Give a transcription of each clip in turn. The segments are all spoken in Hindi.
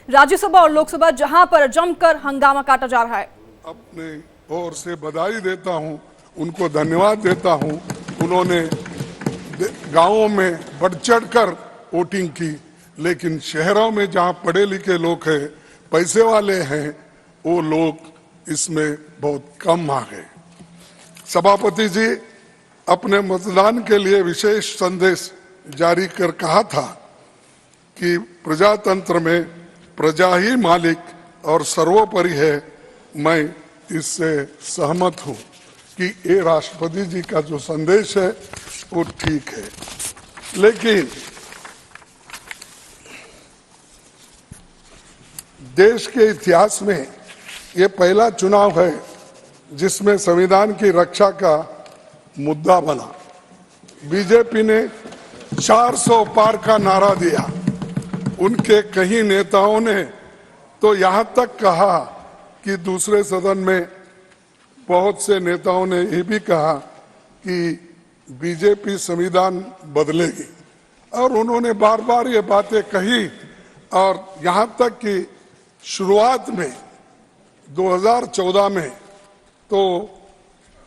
राज्यसभा और लोकसभा जहां पर जमकर हंगामा काटा जा रहा है। अपने ओर से बधाई देता हूं, उनको धन्यवाद देता हूं। उन्होंने गांवों में बढ़ चढ़कर वोटिंग की, लेकिन शहरों में जहां पढ़े लिखे लोग हैं, पैसे वाले हैं, वो लोग इसमें बहुत कम आ गए। सभापति जी अपने मतदान के लिए विशेष संदेश जारी कर कहा था कि प्रजातंत्र में प्रजा ही मालिक और सर्वोपरि है। मैं इससे सहमत हूं कि ये राष्ट्रपति जी का जो संदेश है वो ठीक है, लेकिन देश के इतिहास में ये पहला चुनाव है जिसमें संविधान की रक्षा का मुद्दा बना। बीजेपी ने 400 पार का नारा दिया। उनके कई नेताओं ने तो यहां तक कहा कि दूसरे सदन में बहुत से नेताओं ने ये भी कहा कि बीजेपी संविधान बदलेगी, और उन्होंने बार बार ये बातें कही। और यहां तक कि शुरुआत में 2014 में तो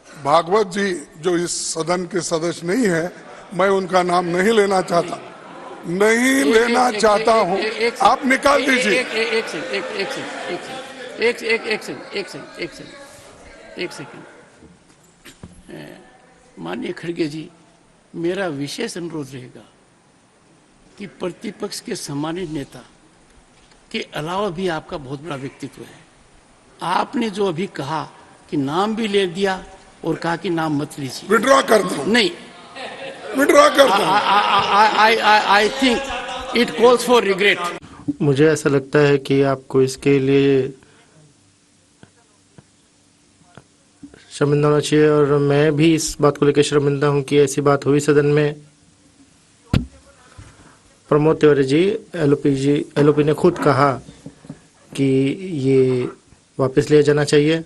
भागवत जी, जो इस सदन के सदस्य नहीं है, मैं उनका नाम नहीं लेना चाहता हूं। आप निकाल दीजिए। एक सेकंड। माननीय खड़गे जी, मेरा विशेष अनुरोध रहेगा कि प्रतिपक्ष के सम्मानित नेता के अलावा भी आपका बहुत बड़ा व्यक्तित्व है। आपने जो अभी कहा कि नाम भी ले दिया और कहा कि नाम मत लीजिए। विड्रॉ कर दो। नहीं, विड्रॉ कर दो। I think it calls for regret. मुझे ऐसा लगता है कि आपको इसके लिए शर्मिंदा होना चाहिए, और मैं भी इस बात को लेकर शर्मिंदा हूं कि ऐसी बात हुई सदन में। प्रमोद तिवारी जी, एलओपी ने खुद कहा कि ये वापस लिया जाना चाहिए।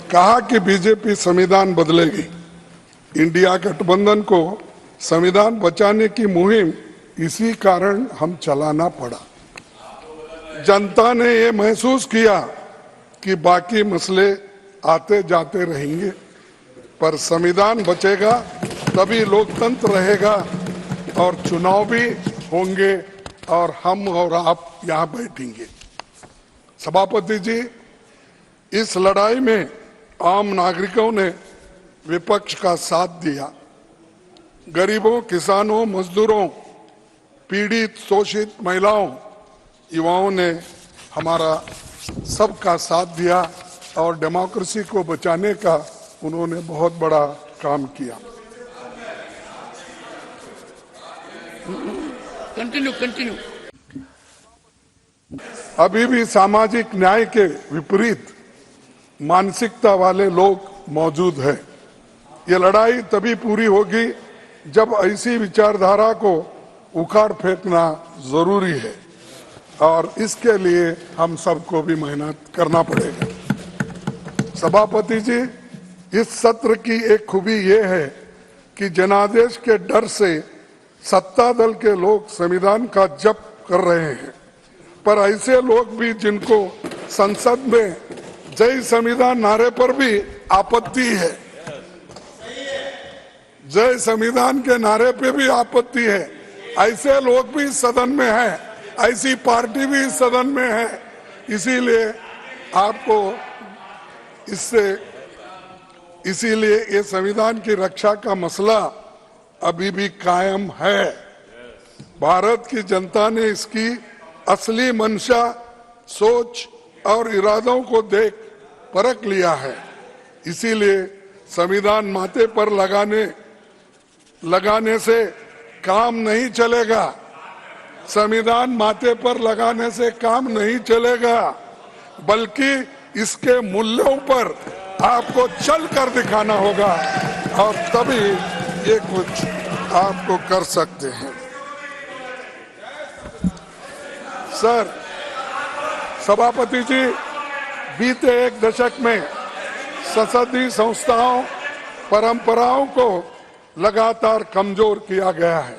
कहा कि बीजेपी संविधान बदलेगी। इंडिया गठबंधन को संविधान बचाने की मुहिम इसी कारण हम चलाना पड़ा। जनता ने ये महसूस किया कि बाकी मसले आते जाते रहेंगे, पर संविधान बचेगा तभी लोकतंत्र रहेगा और चुनाव भी होंगे और हम और आप यहाँ बैठेंगे। सभापति जी, इस लड़ाई में आम नागरिकों ने विपक्ष का साथ दिया। गरीबों, किसानों, मजदूरों, पीड़ित, शोषित महिलाओं, युवाओं ने हमारा सबका साथ दिया और डेमोक्रेसी को बचाने का उन्होंने बहुत बड़ा काम किया। कंटिन्यू। अभी भी सामाजिक न्याय के विपरीत मानसिकता वाले लोग मौजूद हैं। ये लड़ाई तभी पूरी होगी जब ऐसी विचारधारा को उखाड़ फेंकना जरूरी है, और इसके लिए हम सबको भी मेहनत करना पड़ेगा। सभापति जी, इस सत्र की एक खूबी ये है कि जनादेश के डर से सत्ता दल के लोग संविधान का जप कर रहे हैं, पर ऐसे लोग भी जिनको संसद में जय संविधान नारे पर भी आपत्ति है, जय संविधान के नारे पे भी आपत्ति है, ऐसे लोग भी सदन में हैं, ऐसी पार्टी भी सदन में है। इसीलिए आपको इसीलिए ये संविधान की रक्षा का मसला अभी भी कायम है। भारत की जनता ने इसकी असली मंशा, सोच और इरादों को देख परख लिया है। इसीलिए संविधान माथे पर लगाने से काम नहीं चलेगा। संविधान माथे पर लगाने से काम नहीं चलेगा, बल्कि इसके मूल्यों पर आपको चल कर दिखाना होगा, और तभी ये कुछ आपको कर सकते हैं। सर, सभापति जी, बीते एक दशक में संसदीय संस्थाओं, परंपराओं को लगातार कमजोर किया गया है।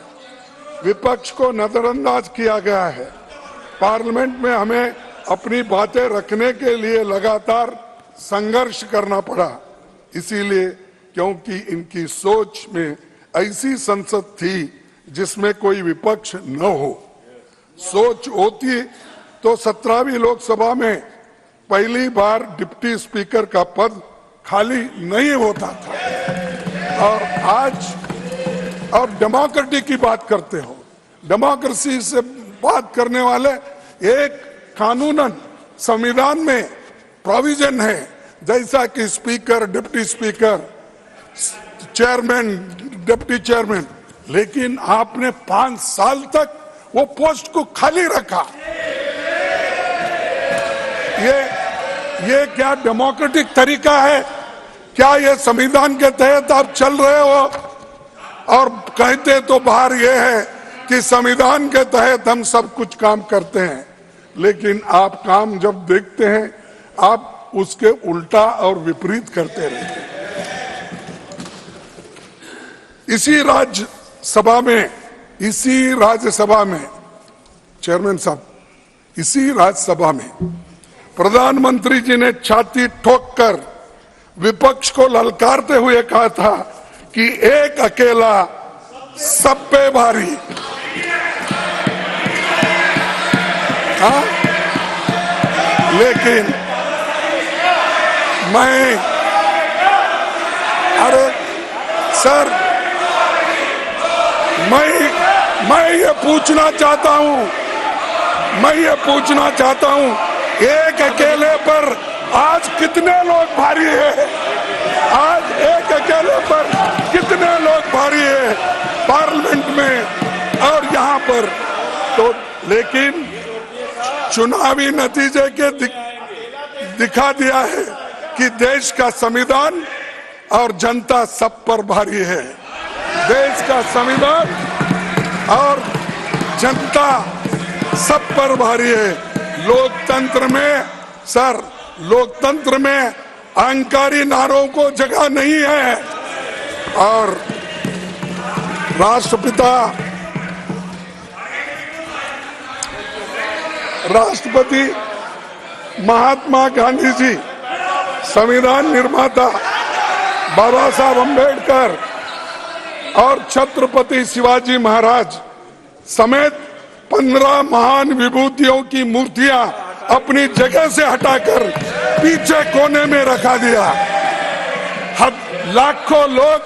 विपक्ष को नजरअंदाज किया गया है। पार्लियामेंट में हमें अपनी बातें रखने के लिए लगातार संघर्ष करना पड़ा, इसीलिए क्योंकि इनकी सोच में ऐसी संसद थी जिसमें कोई विपक्ष न हो। सोच होती तो 17वीं लोकसभा में पहली बार डिप्टी स्पीकर का पद खाली नहीं होता था। और आज और डेमोक्रेसी की बात करते हो, डेमोक्रेसी से बात करने वाले एक कानूनन संविधान में प्रोविजन है, जैसा कि speaker, deputy speaker, chairman, deputy chairman, लेकिन आपने 5 साल तक वो पोस्ट को खाली रखा। ये क्या डेमोक्रेटिक तरीका है? क्या ये संविधान के तहत आप चल रहे हो? और कहते तो बाहर ये है कि संविधान के तहत हम सब कुछ काम करते हैं, लेकिन आप काम जब देखते हैं आप उसके उल्टा और विपरीत करते रहते हैं। इसी राज्यसभा में चेयरमैन साहब, इसी राज्यसभा में प्रधानमंत्री जी ने छाती ठोककर विपक्ष को ललकारते हुए कहा था कि एक अकेला सब पे भारी। हाँ, लेकिन अरे सर, मैं ये पूछना चाहता हूं, एक अकेले पर आज कितने लोग भारी है? आज एक अकेले पर कितने लोग भारी है पार्लियामेंट में और यहाँ पर? तो लेकिन चुनावी नतीजे के दिखा दिया है कि देश का संविधान और जनता सब पर भारी है। देश का संविधान और जनता सब पर भारी है। लोकतंत्र में अहंकारी नारों को जगह नहीं है। और राष्ट्रपति महात्मा गांधी जी, संविधान निर्माता बाबा साहब अम्बेडकर और छत्रपति शिवाजी महाराज समेत 15 महान विभूतियों की मूर्तियां अपनी जगह से हटाकर पीछे कोने में रखा दिया। लाखों लोग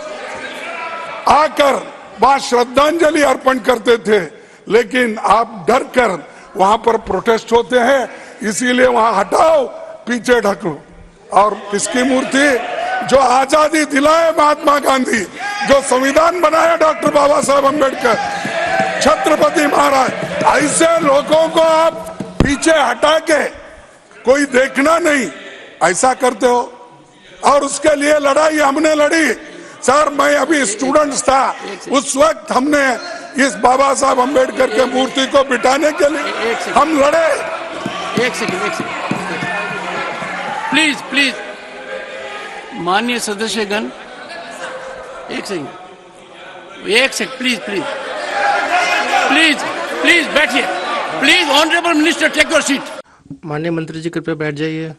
आकर वहां श्रद्धांजलि अर्पण करते थे, लेकिन आप डर कर वहां पर प्रोटेस्ट होते हैं, इसीलिए वहां हटाओ, पीछे ढको। और किसकी मूर्ति? जो आजादी दिलाए महात्मा गांधी, जो संविधान बनाया डॉक्टर बाबा साहब अम्बेडकर, छत्रपति महाराज, ऐसे लोगों को आप पीछे हटा के कोई देखना नहीं, ऐसा करते हो। और उसके लिए लड़ाई हमने लड़ी सर। मैं अभी स्टूडेंट्स था, उस वक्त हमने इस बाबा साहब अम्बेडकर के मूर्ति को बिठाने के लिए हम लड़े। एक सेकंड प्लीज माननीय सदस्यगण, एक सेकंड प्लीज बैठिए। Please honourable minister take your seat. माननीय मंत्री जी कृपया बैठ जाइए।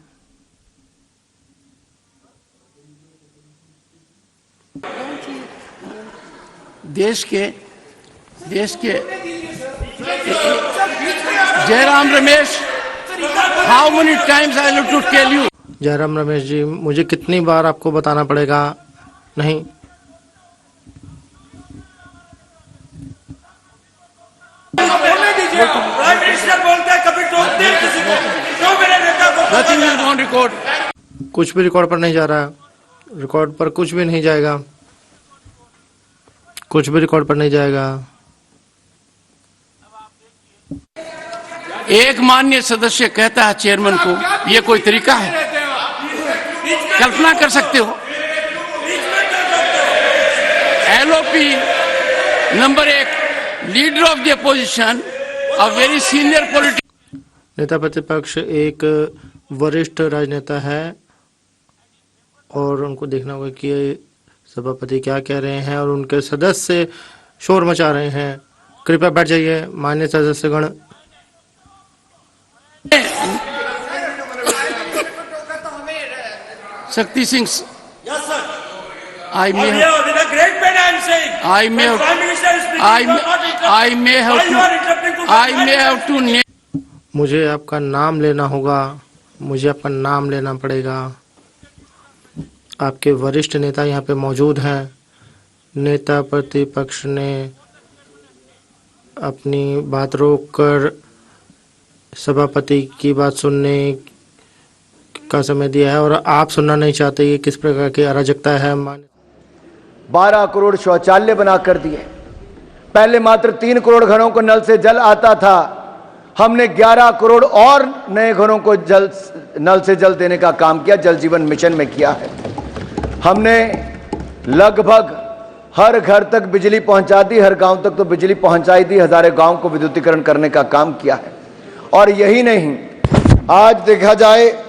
देश के Jairam Ramesh, how many times I have to tell you? Jairam Ramesh ji, मुझे कितनी बार आपको बताना पड़ेगा? नहीं, प्राइम मिनिस्टर बोलते हैं, कभी टोकते हैं किसी को, क्यों मेरे नेता को? Nothing is on record. कुछ भी रिकॉर्ड पर नहीं जा रहा, रिकॉर्ड पर कुछ भी नहीं जाएगा, कुछ भी रिकॉर्ड पर नहीं जाएगा। एक माननीय सदस्य कहता है चेयरमैन को, ये कोई तरीका है? कल्पना कर सकते हो? LOP number 1, leader of the opposition, a very senior politician. नेता प्रतिपक्ष एक वरिष्ठ राजनेता है और उनको देखना होगा कि सभापति क्या कह रहे हैं और उनके सदस्य शोर मचा रहे हैं कृपया बैठ जाइए मान्य सदस्यगण। Shakti Singh, Yes, sir. I may On have, here, with a great pain, I am saying. I may When have- Prime Minister is speaking, I you are may- not interrupting. I may have Why you to- are interrupting to I may have to name. मुझे आपका नाम लेना होगा, मुझे आपका नाम लेना पड़ेगा। आपके वरिष्ठ नेता यहाँ पे मौजूद हैं। नेता प्रतिपक्ष ने अपनी बात रोककर सभापति की बात सुनने का समय दिया है और आप सुनना नहीं चाहते। ये किस प्रकार की अराजकता है। 12 करोड़ शौचालय बना कर दिए। पहले मात्र 3 करोड़ घरों को नल से जल आता था, हमने 11 करोड़ और नए घरों को नल से जल देने का काम किया, जल जीवन मिशन में किया है। हमने लगभग हर घर तक बिजली पहुंचा दी, हर गांव तक तो बिजली पहुंचाई दी, हजारों गांव को विद्युतीकरण करने का काम किया है। और यही नहीं, आज देखा जाए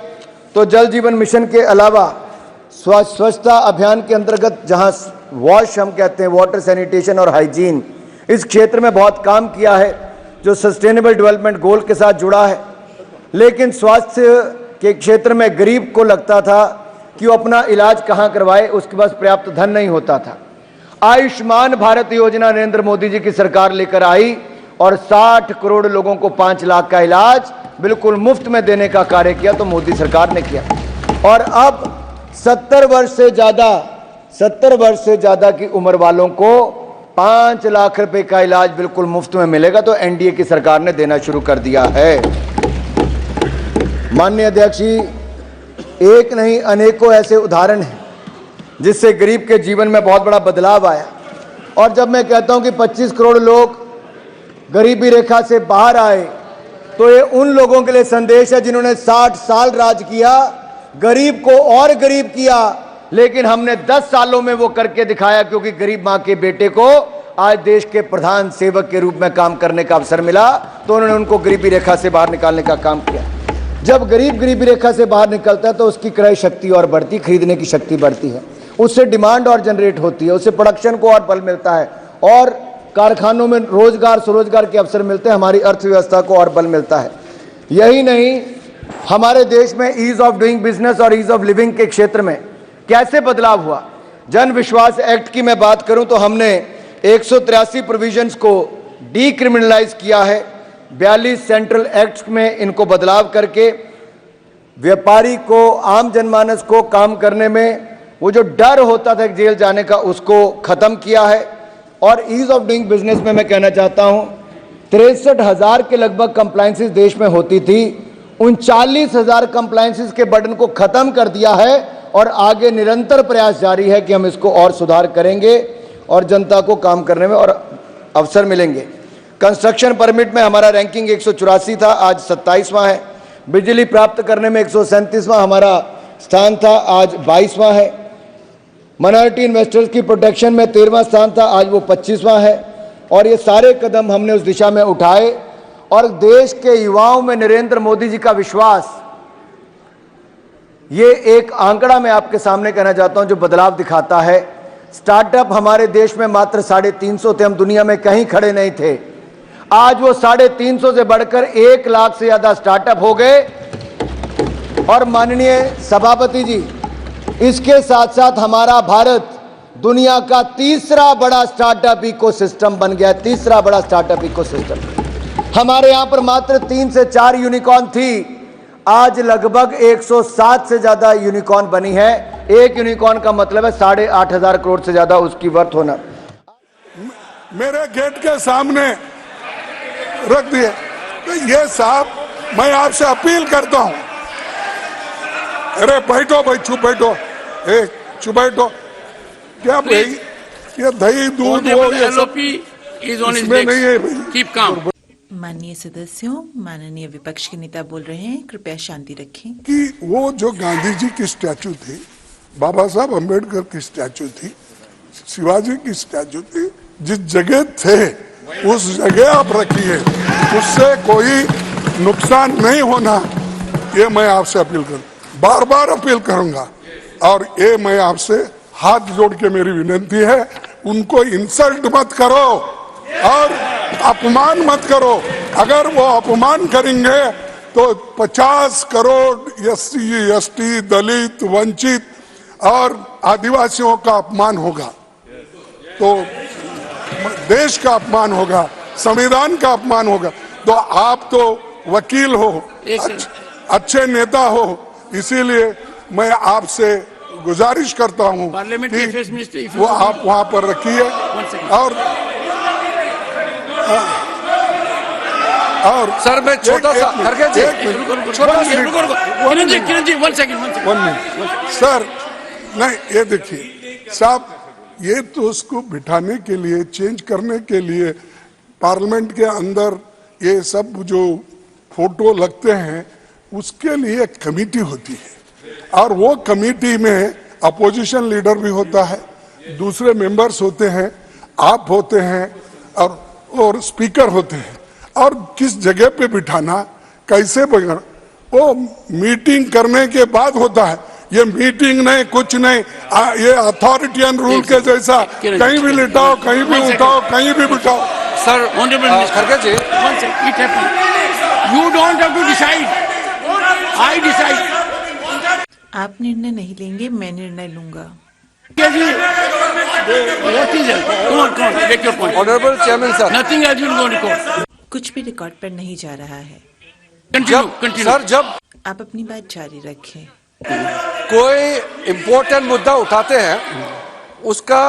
तो जल जीवन मिशन के अलावा स्वच्छता अभियान के अंतर्गत जहां वॉश हम कहते हैं, वाटर सैनिटेशन और हाइजीन, इस क्षेत्र में बहुत काम किया है जो सस्टेनेबल डेवलपमेंट गोल के साथ जुड़ा है। लेकिन स्वास्थ्य के क्षेत्र में गरीब को लगता था कि वो अपना इलाज कहां करवाए, उसके पास पर्याप्त धन नहीं होता था। आयुष्मान भारत योजना नरेंद्र मोदी जी की सरकार लेकर आई और 60 करोड़ लोगों को 5 लाख का इलाज बिल्कुल मुफ्त में देने का कार्य किया, तो मोदी सरकार ने किया। और अब 70 वर्ष से ज्यादा की उम्र वालों को 5 लाख रुपए का इलाज बिल्कुल मुफ्त में मिलेगा, तो एनडीए की सरकार ने देना शुरू कर दिया है। माननीय अध्यक्ष जी, एक नहीं अनेकों ऐसे उदाहरण हैं जिससे गरीब के जीवन में बहुत बड़ा बदलाव आया। और जब मैं कहता हूं कि 25 करोड़ लोग गरीबी रेखा से बाहर आए, तो ये उन लोगों के लिए संदेश है जिन्होंने 60 साल राज किया, गरीब को और गरीब किया, लेकिन हमने 10 सालों में वो करके दिखाया, क्योंकि गरीब मां के बेटे को आज देश के प्रधान सेवक के रूप में काम करने का अवसर मिला, तो उन्होंने उनको गरीबी रेखा से बाहर निकालने का काम किया। जब गरीब गरीबी रेखा से बाहर निकलता है तो उसकी क्रय शक्ति और बढ़ती, खरीदने की शक्ति बढ़ती है, उससे डिमांड और जनरेट होती है, उससे प्रोडक्शन को और बल मिलता है, और कारखानों में रोजगार स्वरोजगार के अवसर मिलते हैं, हमारी अर्थव्यवस्था को और बल मिलता है। यही नहीं, हमारे देश में ईज ऑफ डूइंग बिजनेस और ईज ऑफ लिविंग के क्षेत्र में कैसे बदलाव हुआ। जन विश्वास एक्ट की मैं बात करूं तो हमने 183 प्रोविजंस को डीक्रिमिनलाइज किया है, 42 सेंट्रल एक्ट्स में इनको बदलाव करके व्यापारी को, आम जनमानस को काम करने में वो जो डर होता था जेल जाने का, उसको खत्म किया है। और ईज ऑफ डूइंग बिजनेस में मैं कहना चाहता हूं, 63,000 के लगभग कंप्लायंसेस देश में होती थी, 39,000 कंप्लायंसेस के बर्डन को खत्म कर दिया है, और आगे निरंतर प्रयास जारी है कि हम इसको और सुधार करेंगे और जनता को काम करने में और अवसर मिलेंगे। कंस्ट्रक्शन परमिट में हमारा रैंकिंग 184 था, आज 27वां है। बिजली प्राप्त करने में 137वां हमारा स्थान था, आज 22वां है। माइनॉरिटी इन्वेस्टर्स की प्रोटेक्शन में 13वां स्थान था, आज वो 25वां है। और ये सारे कदम हमने उस दिशा में उठाए, और देश के युवाओं में नरेंद्र मोदी जी का विश्वास, ये एक आंकड़ा मैं आपके सामने कहना चाहता हूं जो बदलाव दिखाता है। स्टार्टअप हमारे देश में मात्र 350 थे, हम दुनिया में कहीं खड़े नहीं थे, आज वो 350 से बढ़कर 1 लाख से ज्यादा स्टार्टअप हो गए। और माननीय सभापति जी, इसके साथ साथ हमारा भारत दुनिया का तीसरा बड़ा स्टार्टअप इकोसिस्टम बन गया, तीसरा बड़ा स्टार्टअप इकोसिस्टम। हमारे यहां पर मात्र 3 से 4 यूनिकॉर्न थी, आज लगभग 107 से ज्यादा यूनिकॉर्न बनी है। एक यूनिकॉर्न का मतलब है 8,500 करोड़ से ज्यादा उसकी वर्थ होना। मेरे गेट के सामने रख दिए, तो ये साहब, मैं आपसे अपील करता हूं, अरे बैठो भाई, चुप बैठो, चुप बैठो। क्या भाई, ये दही दूध वो ये सब इसमें नहीं है भाई। Keep calm. माननीय सदस्यों, माननीय विपक्ष के नेता बोल रहे हैं, कृपया शांति रखें। कि वो जो गांधी जी की स्टैचू थी, बाबा साहब अंबेडकर की स्टैचू थी, शिवाजी की स्टैचू थी, जिस जगह थे उस जगह आप रखिए, उससे कोई नुकसान नहीं होना, ये मैं आपसे अपील करूं, बार बार अपील करूंगा। और ये मैं आपसे हाथ जोड़ के मेरी विनती है, उनको इंसल्ट मत करो और अपमान मत करो। अगर वो अपमान करेंगे तो 50 करोड़ एससी, एसटी, दलित, वंचित और आदिवासियों का अपमान होगा, तो देश का अपमान होगा, संविधान का अपमान होगा। तो आप तो वकील हो, अच्छे नेता हो, इसीलिए मैं आपसे गुजारिश करता हूं कि वो आप वहां पर रखिए। और सर मैं छोटा सा खड़गे जी, किरण जी 1 सेकंड सर, नहीं ये देखिए साहब, ये तो उसको बिठाने के लिए, चेंज करने के लिए पार्लियामेंट के अंदर ये सब जो फोटो लगते हैं उसके लिए कमेटी होती है, और वो कमेटी में अपोजिशन लीडर भी होता है, दूसरे मेंबर्स होते हैं, आप होते हैं और स्पीकर होते हैं। और किस जगह पे बिठाना, कैसे बिठाना, वो मीटिंग करने के बाद होता है। ये मीटिंग नहीं, कुछ नहीं, ये अथॉरिटियन रूल के जैसा कहीं भी लिटाओ, कहीं भी उठाओ, कहीं भी बिठाओ। सर खड़गे ji, you don't have to decide, I decide. आप निर्णय नहीं लेंगे, मैं निर्णय लूंगा। Honourable chairman sir, nothing has been going to court. कुछ भी रिकॉर्ड पर नहीं जा रहा है। जब आप अपनी बात जारी रखें। कोई इम्पोर्टेंट मुद्दा उठाते हैं उसका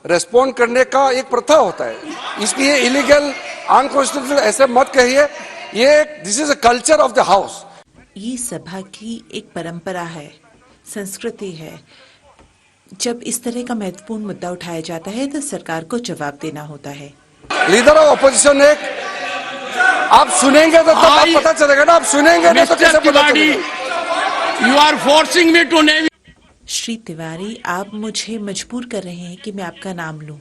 रेस्पॉन्ड करने का एक प्रथा होता है, इसलिए इलीगल, अनकॉन्स्टिट्यूशनल ऐसे मत कहिए। ये this is a culture of the house. ये सभा की एक परंपरा है, संस्कृति है। जब इस तरह का महत्वपूर्ण मुद्दा उठाया जाता है तो सरकार को जवाब देना होता है। लीडर ऑफ ऑपोजिशन ने, आप सुनेंगे तो तब पता चलेगा ना, आप सुनेंगे नहीं तो कैसे पता चलेगा? You are forcing me to name. Shri Tiwari, आप मुझे मजबूर कर रहे हैं कि मैं आपका नाम लूं।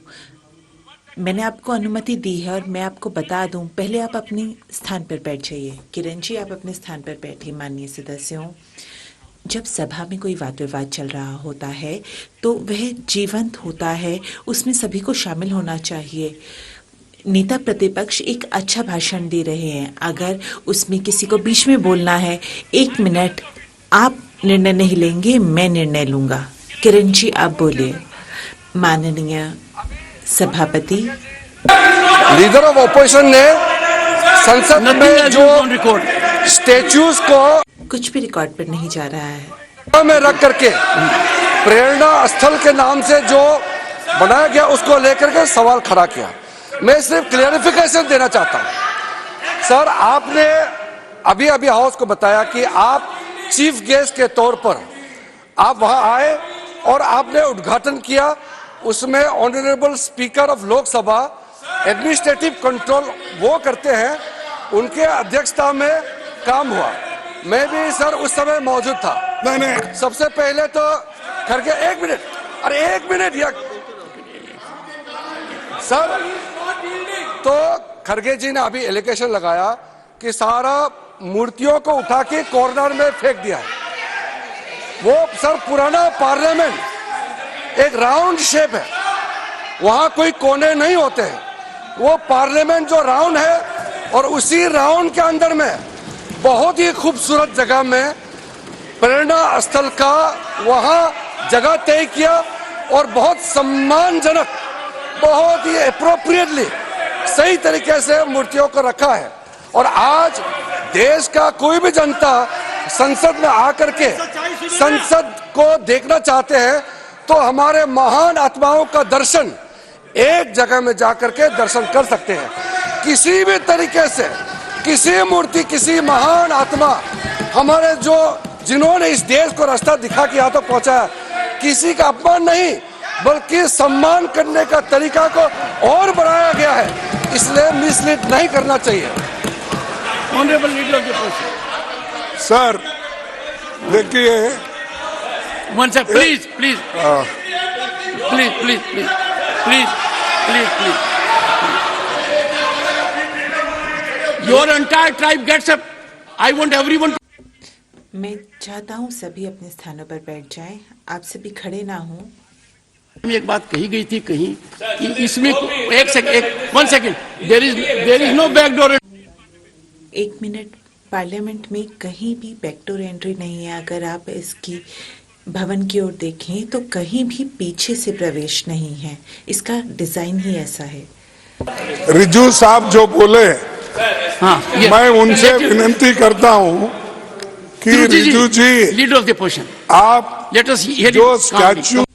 मैंने आपको अनुमति दी है और मैं आपको बता दूं, पहले आप अपने स्थान पर बैठ जाइए। किरण जी, आप अपने स्थान पर बैठिए। माननीय सदस्यों, जब सभा में कोई वाद विवाद चल रहा होता है तो वह जीवंत होता है, उसमें सभी को शामिल होना चाहिए। नेता प्रतिपक्ष एक अच्छा भाषण दे रहे हैं, अगर उसमें किसी को बीच में बोलना है, 1 मिनट, आप निर्णय नहीं लेंगे, मैं निर्णय लूंगा। किरण जी, आप बोलिए। माननीय सभापति, लीडर ऑफ ऑपोजिशन ने संसद में जो स्टेच्यूज को कुछ भी रिकॉर्ड पर नहीं जा रहा है में रख करके प्रेरणा स्थल के नाम से जो बनाया गया उसको लेकर के सवाल खड़ा किया। मैं सिर्फ क्लियरिफिकेशन देना चाहता हूं। सर, आपने अभी अभी हाउस को बताया कि आप चीफ गेस्ट के तौर पर आप वहां आए और आपने उद्घाटन किया। उसमें honourable speaker of Lok Sabha administrative control वो करते हैं, उनके अध्यक्षता में काम हुआ। मैं भी सर उस समय मौजूद था। नहीं, सबसे पहले तो खड़गे 1 मिनट, अरे 1 मिनट या सर, तो खड़गे जी ने अभी एलिगेशन लगाया कि सारा मूर्तियों को उठा के कॉर्नर में फेंक दिया है। वो सर पुराना पार्लियामेंट एक राउंड शेप है, वहां कोई कोने नहीं होते हैं। वो पार्लियामेंट जो राउंड है और उसी राउंड के अंदर में बहुत ही खूबसूरत जगह में प्रेरणा स्थल का वहां जगह तय किया और बहुत सम्मानजनक, बहुत ही अप्रोप्रिएटली सही तरीके से मूर्तियों को रखा है। और आज देश का कोई भी जनता संसद में आकर के संसद को देखना चाहते हैं तो हमारे महान आत्माओं का दर्शन एक जगह में जाकर के दर्शन कर सकते हैं। किसी भी तरीके से किसी मूर्ति, किसी महान आत्मा हमारे जो जिन्होंने इस देश को रास्ता दिखा के यहाँ तक पहुंचाया, किसी का अपमान नहीं बल्कि सम्मान करने का तरीका को और बढ़ाया गया है, इसलिए मिसलीड नहीं करना चाहिए। Honourable leader of the opposition sir, देखिए, one second, please please please please please please please please your entire tribe gets up. I want everyone. मैं चाहता हूं सभी अपने स्थानों पर बैठ जाएं। आप सभी खड़े ना हों। में एक बात कही गई थी कहीं कि इसमें one second, there is no backdoor. 1 मिनट, पार्लियामेंट में कहीं भी बैकडोर एंट्री नहीं है। अगर आप इसकी भवन की ओर देखें तो कहीं भी पीछे से प्रवेश नहीं है। इसका डिजाइन ही ऐसा है। रिजू साहब जो बोले, हाँ, मैं उनसे विनती करता हूँ कि रिजू जी, लीडर ऑफ द पोजिशन, आप लेट अस हियर जो स्टैच्यू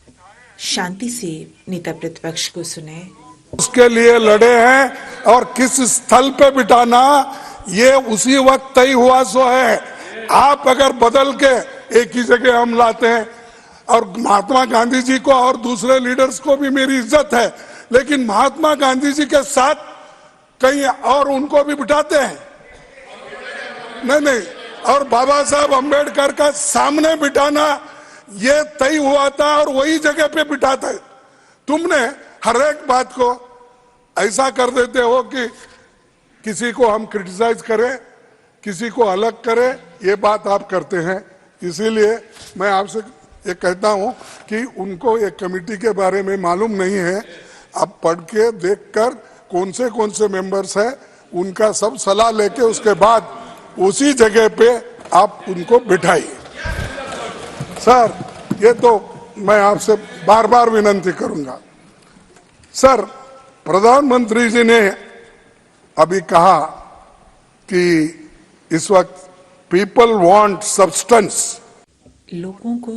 शांति से नेता प्रतिपक्ष को सुने। उसके लिए लड़े हैं और किस स्थल पे बिठाना ये उसी वक्त तय हुआ सो है। आप अगर बदल के एक ही जगह हम लाते हैं, और महात्मा गांधी जी को और दूसरे लीडर्स को भी मेरी इज्जत है, लेकिन महात्मा गांधी जी के साथ कहीं और उनको भी बिठाते हैं। नहीं, और बाबा साहब अंबेडकर का सामने बिठाना ये तय हुआ था और वही जगह पे बिठाता है। तुमने हर एक बात को ऐसा कर देते हो कि किसी को हम क्रिटिसाइज करें, किसी को अलग करें, ये बात आप करते हैं। इसीलिए मैं आपसे ये कहता हूं कि उनको एक कमेटी के बारे में मालूम नहीं है। आप पढ़ के देखकर कौन से मेंबर्स हैं उनका सब सलाह लेके उसके बाद उसी जगह पे आप उनको बिठाइए। सर, ये तो मैं आपसे बार बार विनती करूंगा। सर, प्रधानमंत्री जी ने अभी कहा कि इस वक्त पीपल वांट सब्सटेंस। लोगों को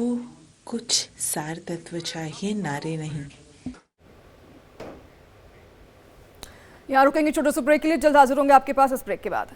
कुछ सार तत्व चाहिए, नारे नहीं। यहाँ रुकेंगे छोटे से ब्रेक के लिए, जल्द हाजिर होंगे आपके पास इस ब्रेक के बाद।